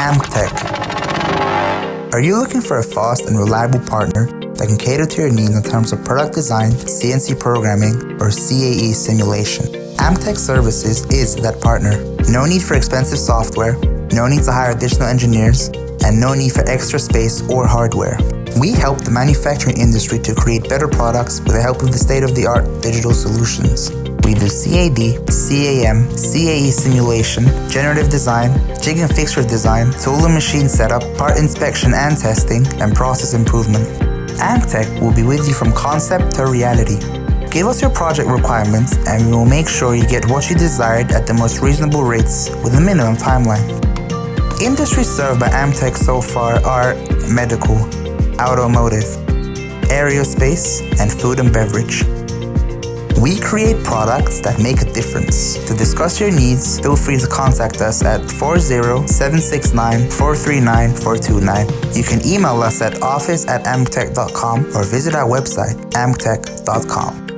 AMCATEC. Are you looking for a fast and reliable partner that can cater to your needs in terms of product design, CNC programming, or CAE simulation? AMCATEC Services is that partner. No need for expensive software, no need to hire additional engineers, and no need for extra space or hardware. We help the manufacturing industry to create better products with the help of the state-of-the-art digital solutions. We do CAD, CAM, CAE simulation, generative design, jig and fixture design, tool and machine setup, part inspection and testing, and process improvement. AMCATEC will be with you from concept to reality. Give us your project requirements and we will make sure you get what you desired at the most reasonable rates with a minimum timeline. Industries served by AMCATEC so far are medical, automotive, aerospace, and food and beverage. We create products that make a difference. To discuss your needs, feel free to contact us at 40-769-439-429. You can email us at office@amcatec.com or visit our website, amcatec.com.